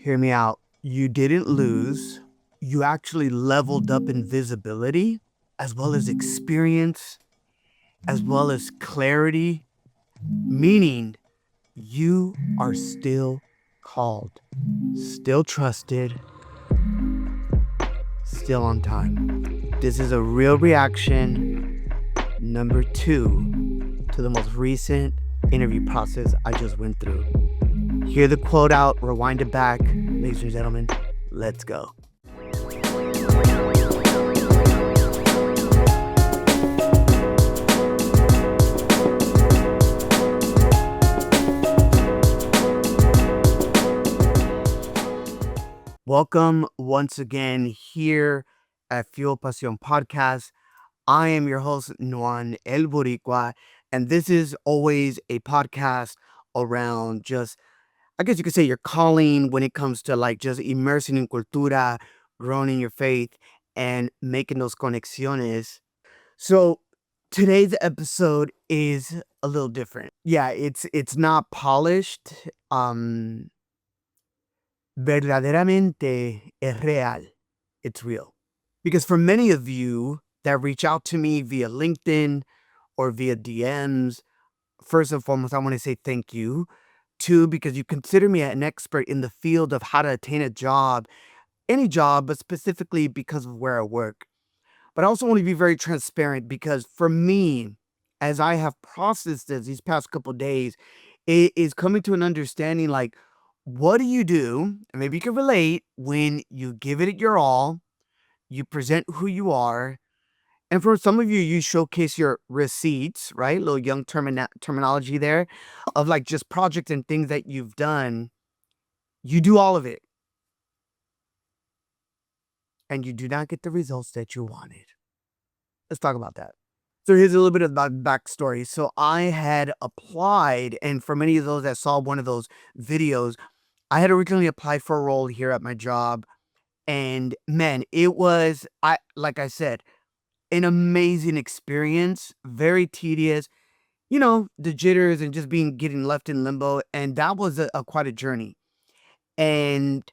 Hear me out. You didn't lose. You actually leveled up in visibility, as well as experience, as well as clarity, meaning you are still called, still trusted, still on time. This is a real reaction, number 2, to the most recent interview process I just went through. Hear the quote out, rewind it back. Ladies and gentlemen, let's go. Welcome once again here at Fuel Pasión Podcast. I am your host, Noan El Boricua, and this is always a podcast around just, I guess you could say, your calling when it comes to like just immersing in cultura, growing in your faith, and making those conexiones. So today's episode is a little different. Yeah, it's not polished. Verdaderamente es real. It's real. Because for many of you that reach out to me via LinkedIn or via DMs, first and foremost, I want to say thank you. 2, because you consider me an expert in the field of how to attain a job, any job, but specifically because of where I work. But I also want to be very transparent because for me, as I have processed this these past couple days, it is coming to an understanding like, what do you do? And maybe you can relate when you give it your all, you present who you are. And for some of you, you showcase your receipts, right? Little young terminology there of like just projects and things that you've done. You do all of it. And you do not get the results that you wanted. Let's talk about that. So here's a little bit of my backstory. So I had applied, and for many of those that saw one of those videos, I had originally applied for a role here at my job. And man, it was, like I said, an amazing experience, very tedious, the jitters and just getting left in limbo. And that was quite a journey. And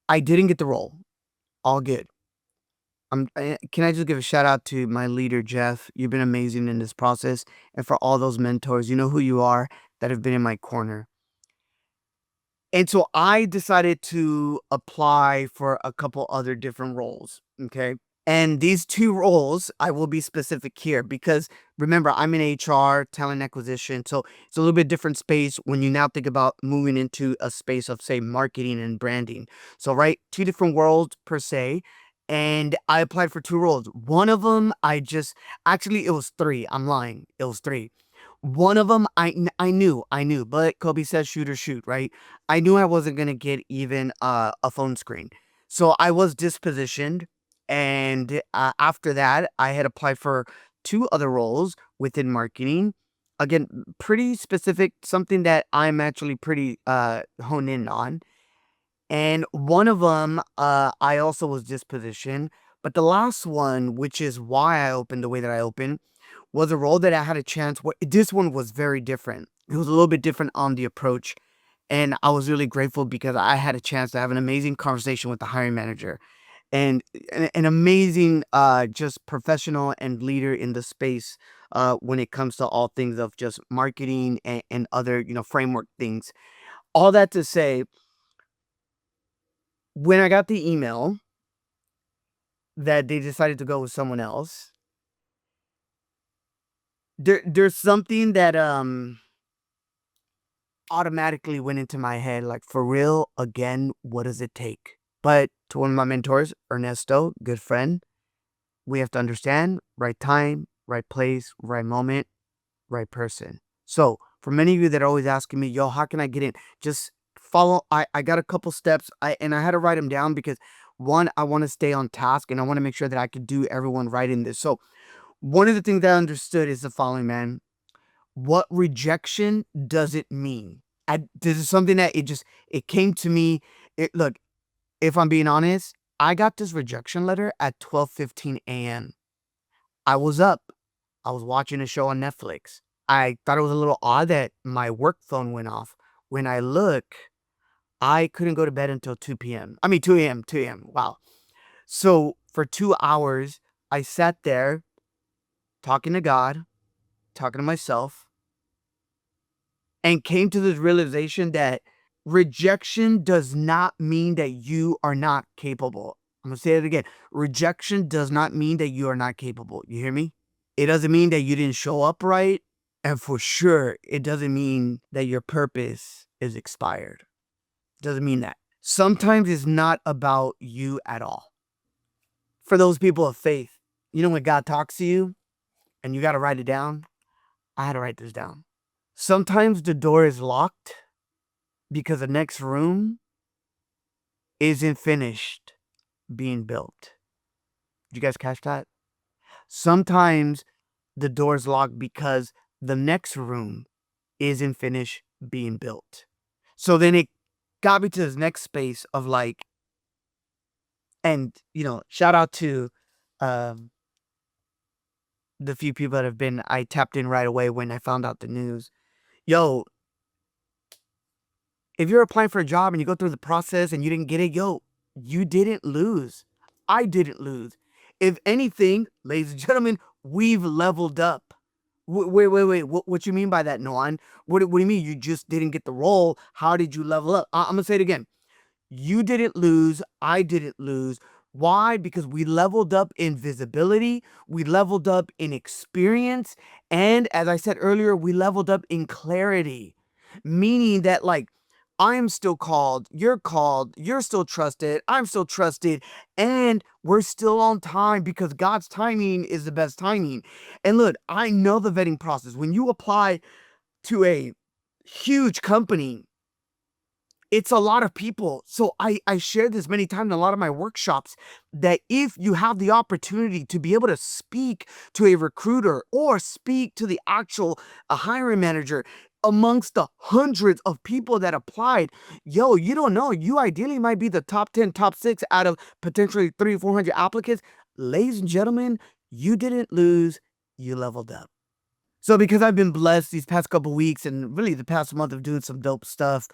I didn't get the role. All good. Can I just give a shout out to my leader, Jeff? You've been amazing in this process. And for all those mentors, you know who you are, that have been in my corner. And so I decided to apply for a couple other different roles. Okay. And these 2 roles, I will be specific here because remember, I'm in HR, talent acquisition. So it's a little bit different space when you now think about moving into a space of, say, marketing and branding. So, right, 2 different worlds per se. And I applied for 2 roles. One of them, actually, it was 3. I'm lying. It was 3. One of them, I knew, but Kobe says shoot or shoot, right? I knew I wasn't going to get even a phone screen. So I was dispositioned. And after that, I had applied for 2 other roles within marketing. Again, pretty specific, something that I'm actually pretty honed in on. And one of them, I also was dispositioned. But the last one, which is why I opened the way that I opened, was a role that I had a chance. This one was very different. It was a little bit different on the approach. And I was really grateful because I had a chance to have an amazing conversation with the hiring manager and an amazing just professional and leader in the space when it comes to all things of just marketing and other framework things. All that to say, when I got the email that they decided to go with someone else, there's something that automatically went into my head, like, for real, again, what does it take? But to one of my mentors, Ernesto, good friend, we have to understand right time, right place, right moment, right person. So for many of you that are always asking me, yo, how can I get in? Just follow. I got a couple steps. I had to write them down because one, I want to stay on task and I want to make sure that I can do everyone right in this. So one of the things that I understood is the following, man. What rejection does it mean? This is something that it came to me. Look, if I'm being honest, I got this rejection letter at 12:15 a.m. I was up. I was watching a show on Netflix. I thought it was a little odd that my work phone went off. When I look, I couldn't go to bed until 2 p.m. I mean, 2 a.m., 2 a.m. Wow. So for 2 hours, I sat there talking to God, talking to myself, and came to this realization that rejection does not mean that you are not capable. I'm going to say it again. Rejection does not mean that you are not capable. You hear me? It doesn't mean that you didn't show up right. And for sure, it doesn't mean that your purpose is expired. It doesn't mean that. Sometimes it's not about you at all. For those people of faith, you know when God talks to you and you got to write it down? I had to write this down. Sometimes the door is locked because the next room isn't finished being built. Did you guys catch that? Sometimes the door is locked because the next room isn't finished being built. So then it got me to this next space of like, and shout out to um, the few people that I tapped in right away when I found out the news. Yo, if you're applying for a job and you go through the process and you didn't get it, yo, you didn't lose. I didn't lose. If anything, ladies and gentlemen, we've leveled up. Wait. What you mean by that, Noan? What do you mean you just didn't get the role? How did you level up? I'm going to say it again. You didn't lose. I didn't lose. Why? Because we leveled up in visibility. We leveled up in experience. And as I said earlier, we leveled up in clarity. Meaning that, like, I'm still called, you're still trusted, I'm still trusted, and we're still on time because God's timing is the best timing. And look, I know the vetting process. When you apply to a huge company, it's a lot of people. So I shared this many times in a lot of my workshops that if you have the opportunity to be able to speak to a recruiter or speak to the actual hiring manager amongst the hundreds of people that applied, yo, you don't know. You ideally might be the top 10, top 6 out of potentially 300, 400 applicants. Ladies and gentlemen, you didn't lose. You leveled up. So because I've been blessed these past couple weeks and really the past month of doing some dope stuff,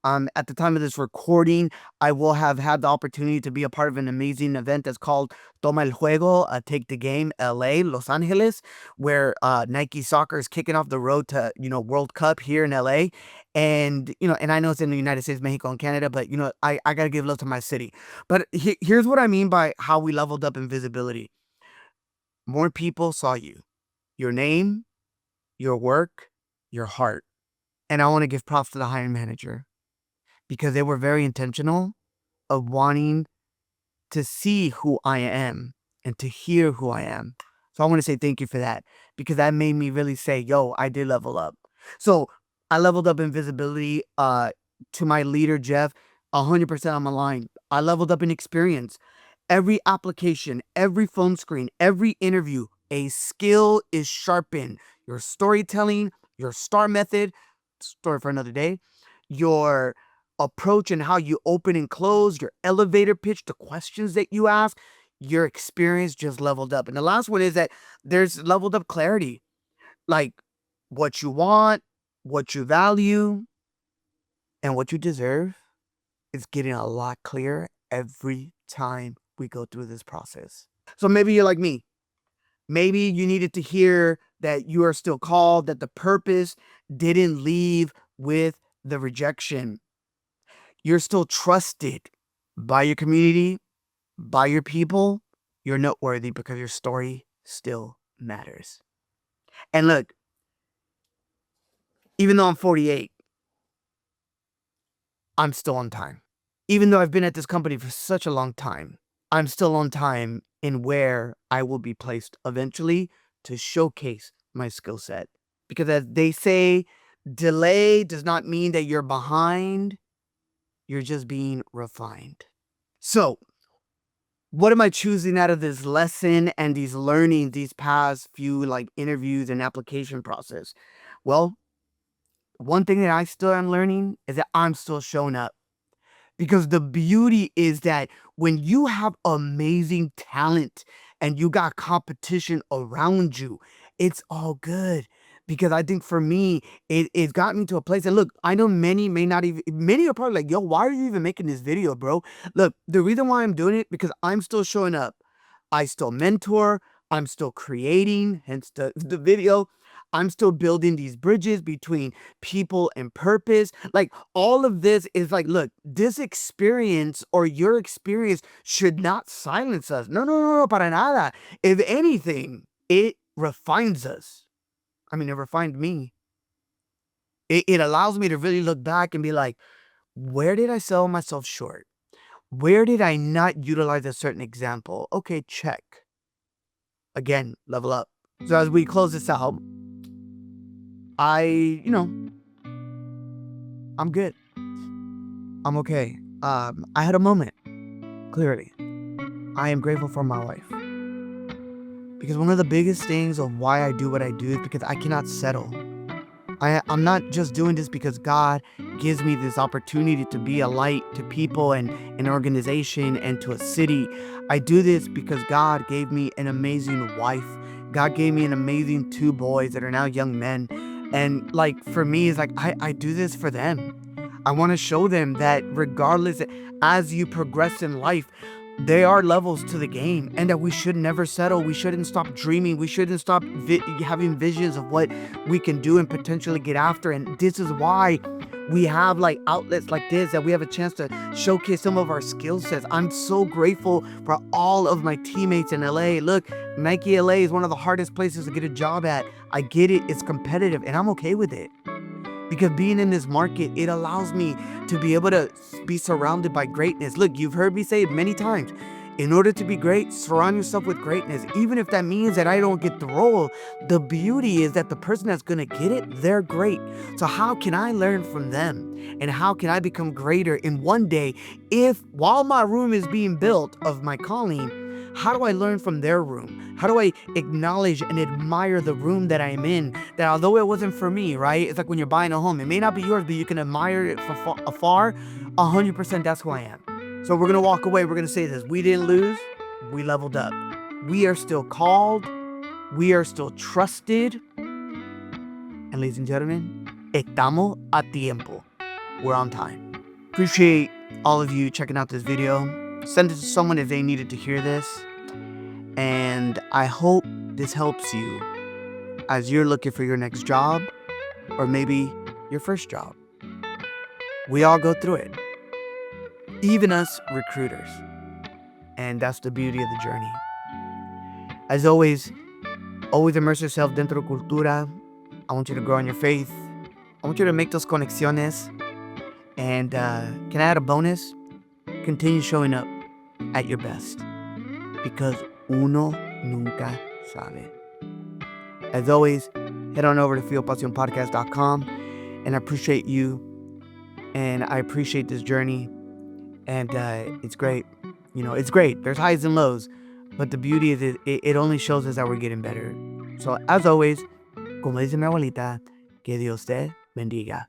at the time of this recording, I will have had the opportunity to be a part of an amazing event that's called Toma el Juego, Take the Game, LA, Los Angeles, where Nike Soccer is kicking off the road to, World Cup here in LA. And, and I know it's in the United States, Mexico, and Canada, but, I got to give love to my city. But here's what I mean by how we leveled up in visibility. More people saw you, your name, your work, your heart. And I want to give props to the hiring manager because they were very intentional of wanting to see who I am and to hear who I am. So I want to say thank you for that because that made me really say, yo, I did level up. So I leveled up in visibility to my leader, Jeff, 100% on my line. I leveled up in experience. Every application, every phone screen, every interview, a skill is sharpened. Your storytelling, your STAR method, story for another day, your approach and how you open and close, your elevator pitch, the questions that you ask, your experience just leveled up. And the last one is that there's leveled up clarity, like what you want, what you value, and what you deserve is getting a lot clearer every time we go through this process. So maybe you're like me. Maybe you needed to hear that you are still called, that the purpose didn't leave with the rejection. You're still trusted by your community, by your people. You're noteworthy because your story still matters. And look, even though I'm 48, I'm still on time. Even though I've been at this company for such a long time, I'm still on time in where I will be placed eventually to showcase my skill set. Because as they say, delay does not mean that you're behind. You're just being refined. So, what am I choosing out of this lesson and these learning these past few interviews and application process? Well, one thing that I still am learning is that I'm still showing up. Because the beauty is that when you have amazing talent and you got competition around you, it's all good. because I think for me, it got me to a place. And look, I know many may not even, many are probably like, yo, why are you even making this video, bro? Look, the reason why I'm doing it, because I'm still showing up. I still mentor. I'm still creating, hence the video. I'm still building these bridges between people and purpose. Like all of this is like, look, this experience or your experience should not silence us. No, no, no, no, para nada. If anything, it refines us. I mean, it refined me. It allows me to really look back and be like, where did I sell myself short? Where did I not utilize a certain example? Okay, check. Again, level up. So as we close this out, I'm good. I'm okay. I had a moment, clearly. I am grateful for my wife. Because one of the biggest things of why I do what I do is because I cannot settle. I'm not just doing this because God gives me this opportunity to be a light to people and an organization and to a city. I do this because God gave me an amazing wife. God gave me an amazing 2 boys that are now young men. And like for me, it's like I do this for them. I want to show them that regardless, as you progress in life, there are levels to the game, and that we should never settle. We shouldn't stop dreaming. We shouldn't stop having visions of what we can do and potentially get after. And this is why we have like outlets like this, that we have a chance to showcase some of our skill sets. I'm so grateful for all of my teammates in LA. Look, Nike LA is one of the hardest places to get a job at. I get it. It's competitive, and I'm okay with it. Because being in this market, it allows me to be able to be surrounded by greatness. Look, you've heard me say it many times. In order to be great, surround yourself with greatness. Even if that means that I don't get the role, the beauty is that the person that's going to get it, they're great. So how can I learn from them? And how can I become greater in one day if, while my room is being built of my calling, how do I learn from their room? How do I acknowledge and admire the room that I'm in? That although it wasn't for me, right? It's like when you're buying a home. It may not be yours, but you can admire it from afar. 100% that's who I am. So we're going to walk away. We're going to say this. We didn't lose. We leveled up. We are still called. We are still trusted. And ladies and gentlemen, estamos a tiempo. We're on time. Appreciate all of you checking out this video. Send it to someone if they needed to hear this. And I hope this helps you as you're looking for your next job or maybe your first job. We all go through it. Even us recruiters. And that's the beauty of the journey. As always immerse yourself dentro de cultura. I want you to grow in your faith. I want you to make those conexiones. And can I add a bonus? Continue showing up at your best, because uno nunca sabe. As always, head on over to feelpasionpodcast.com, and I appreciate you, and I appreciate this journey, and it's great. It's great. There's highs and lows, but the beauty is it only shows us that we're getting better. So as always, como dice mi abuelita, que Dios te bendiga.